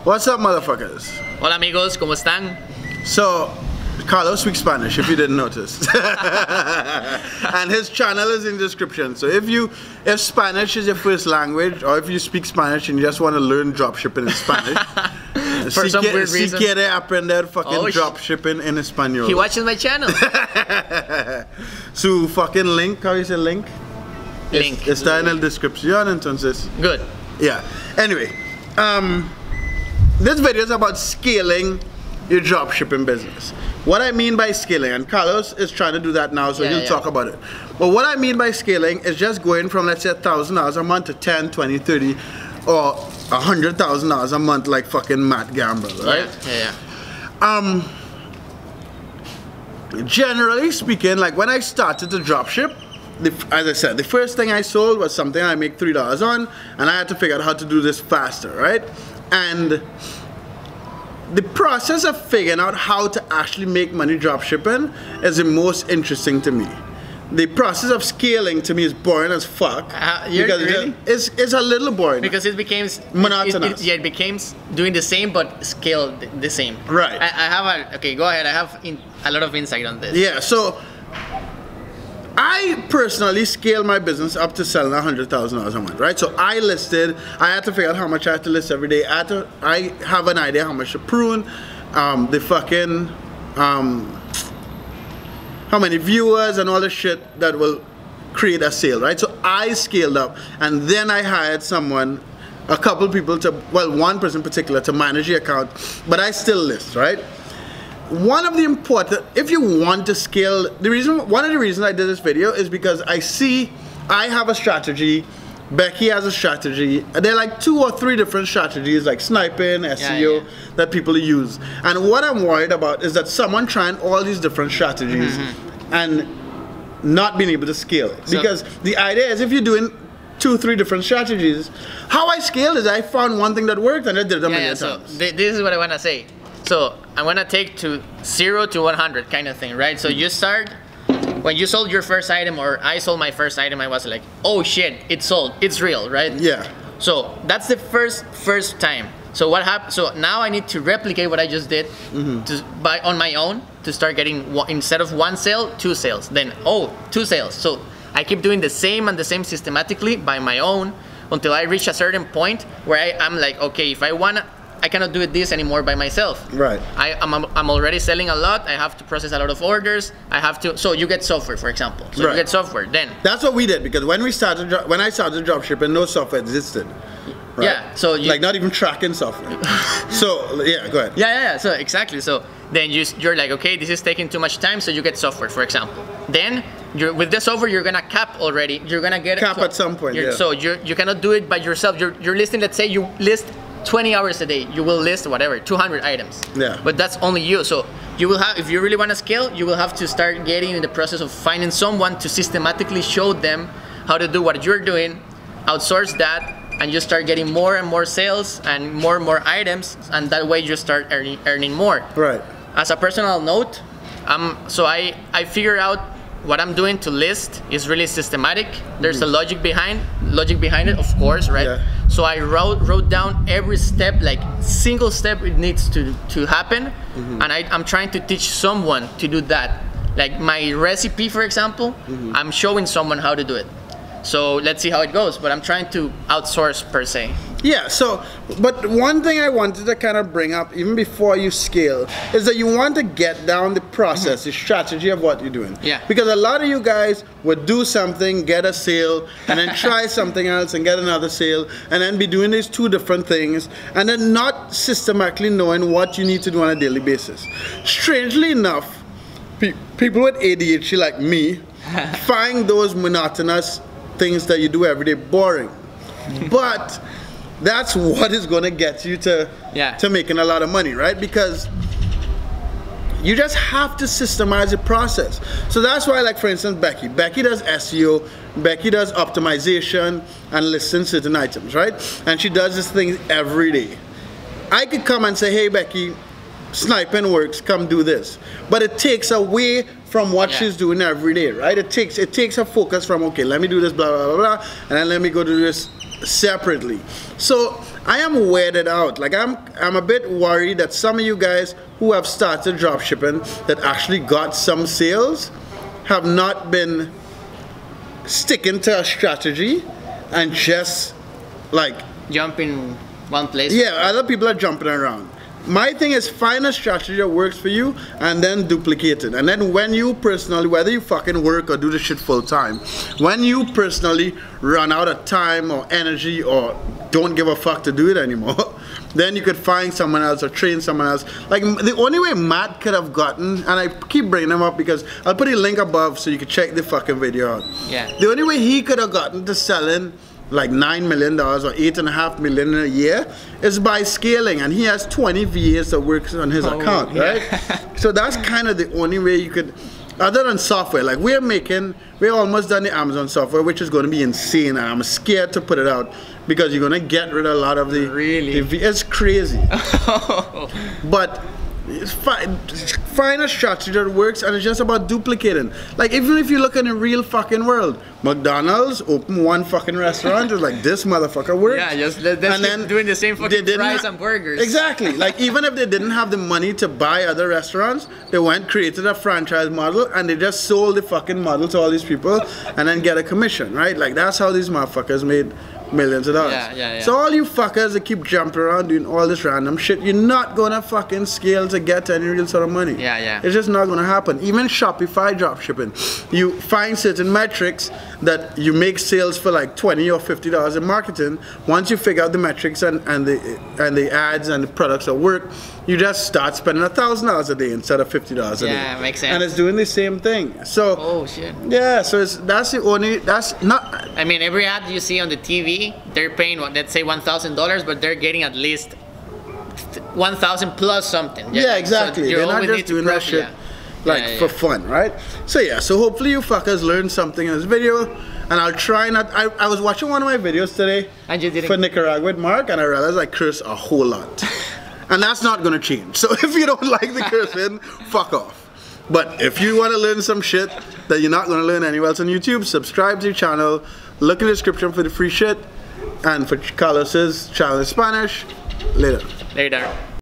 What's up, motherfuckers? Hola amigos, ¿cómo están? So, Carlos speaks Spanish, if you didn't notice. And his channel is in the description. So if Spanish is your first language, or if you speak Spanish and you just want to learn dropshipping in Spanish, For some weird reason. Si quiere aprender fucking dropshipping en español. He watches my channel. Su fucking link, how you say link? Link. Está en el descripción, entonces. Good. Yeah. Anyway, this video is about scaling your dropshipping business. What I mean by scaling, and Carlos is trying to do that now, so he'll talk about it. But what I mean by scaling is just going from, let's say, $1,000 a month to 10, 20, 30, or $100,000 a month, like fucking Matt Gamble, right? Yeah. Generally speaking, like when I started to dropship, as I said, the first thing I sold was something I make $3 on, and I had to figure out how to do this faster, right? And the process of figuring out how to actually make money dropshipping is the most interesting to me. The process of scaling to me is boring as fuck. Really? It's a little boring. Because it becomes monotonous. It becomes doing the same but scale the same. Right. I have okay, go ahead. I have a lot of insight on this. Yeah, so I personally scaled my business up to selling $100,000 a month, right? So I had to figure out how much I had to list every day. I have an idea how much to prune, the fucking, how many viewers and all the shit that will create a sale, right? So I scaled up, and then I hired someone, a couple people one person in particular to manage the account, but I still list, right? One of the important, if you want to scale, one of the reasons I did this video is because I have a strategy, Becky has a strategy, and there are like 2 or 3 different strategies like sniping, SEO, that people use. And what I'm worried about is that someone trying all these different strategies and not being able to scale it. Because the idea is if you're doing 2, 3 different strategies, how I scale is I found one thing that worked and I did it a million times. So this is what I want to say. So I'm gonna take to 0 to 100 kind of thing, right? So you start, when you sold your first item, or I sold my first item, I was like, oh shit, it's sold, it's real, right? Yeah. So that's the first time. So what happened? So now I need to replicate what I just did on my own to start getting, instead of 1 sale, 2 sales. Then 2 sales. So I keep doing the same and the same systematically by my own until I reach a certain point where I'm like, okay, if I cannot do this anymore by myself. Right. I'm already selling a lot. I have to process a lot of orders. So you get software, for example. So you get software. Then that's what we did, because when I started dropshipping, no software existed. Right? Yeah. So like not even tracking software. So yeah, go ahead. Yeah. So exactly. So then you're like, okay, this is taking too much time. So you get software, for example. Then with the software, you're gonna cap already. You're gonna get cap at some point. So you cannot do it by yourself. You're listing. Let's say you list 20 hours a day, you will list whatever, 200 items. Yeah. But that's only you. So you will have, if you really want to scale, you will have to start getting in the process of finding someone to systematically show them how to do what you're doing, outsource that, and you start getting more and more sales and more items, and that way you start earning more. Right. As a personal note, so I figure out what I'm doing to list is really systematic. There's a logic behind it, of course, right? Yeah. So I wrote down every step, like single step it needs to happen, and I'm trying to teach someone to do that. Like my recipe, for example, I'm showing someone how to do it. So let's see how it goes, but I'm trying to outsource per se. Yeah, but one thing I wanted to kind of bring up even before you scale is that you want to get down the process, the strategy of what you're doing. Yeah. Because a lot of you guys would do something, get a sale, and then try something else and get another sale, and then be doing these 2 different things, and then not systematically knowing what you need to do on a daily basis. Strangely enough, people with ADHD like me find those monotonous things that you do every day boring. But that's what is going to get you to making a lot of money, right? Because you just have to systemize the process. So that's why, like for instance, Becky does SEO, Becky does optimization and listing certain items, right? And she does this thing every day. I could come and say, hey Becky, sniping works, come do this. But it takes away from what she's doing every day, right? It takes her focus from, okay, let me do this, blah, blah, blah, blah, and then let me go do this separately. So I am weirded out. Like I'm a bit worried that some of you guys who have started drop shipping that actually got some sales have not been sticking to a strategy and just like jump in one place. Yeah, other people are jumping around. My thing is find a strategy that works for you and then duplicate it. And then when you personally, whether you fucking work or do the shit full time, when you personally run out of time or energy or don't give a fuck to do it anymore, then you could find someone else or train someone else. Like the only way Matt could have gotten, and I keep bringing him up because I'll put a link above so you can check the fucking video out. Yeah. The only way he could have gotten to selling like $9 million or $8.5 million in a year is by scaling, and he has 20 VAs that works on his account, right? So that's kind of the only way you could, other than software. Like we're almost done the Amazon software, which is going to be insane, and I'm scared to put it out because you're going to get rid of a lot of the it's crazy. But find a strategy that works, and it's just about duplicating. Like even if you look in the real fucking world, McDonald's opened one fucking restaurant, it's like this motherfucker works. Yeah, just then doing the same fucking fries and burgers. Exactly. Like even if they didn't have the money to buy other restaurants, they created a franchise model and they just sold the fucking model to all these people and then get a commission, right? Like that's how these motherfuckers made millions of dollars. Yeah. So all you fuckers that keep jumping around doing all this random shit, you're not gonna fucking scale to get to any real sort of money. Yeah. It's just not gonna happen. Even Shopify drop shipping, you find certain metrics that you make sales for like $20 or $50 in marketing. Once you figure out the metrics and the ads and the products that work, you just start spending $1,000 a day instead of $50 a day. Yeah, makes sense. And it's doing the same thing. So oh shit. Yeah, so that's not. I mean, every ad you see on the TV, they're paying let's say $1,000, but they're getting at least 1,000 plus something. Yeah, exactly. So they're not just doing that shit for fun, right? So yeah, so hopefully you fuckers learned something in this video, and I'll try not. I was watching one of my videos today for Nicaragua with Mark, and I realized I curse a whole lot. And that's not gonna change. So if you don't like the cursing, fuck off. But if you wanna learn some shit that you're not gonna learn anywhere else on YouTube, subscribe to the channel, look in the description for the free shit, and for Carlos's channel in Spanish. Later.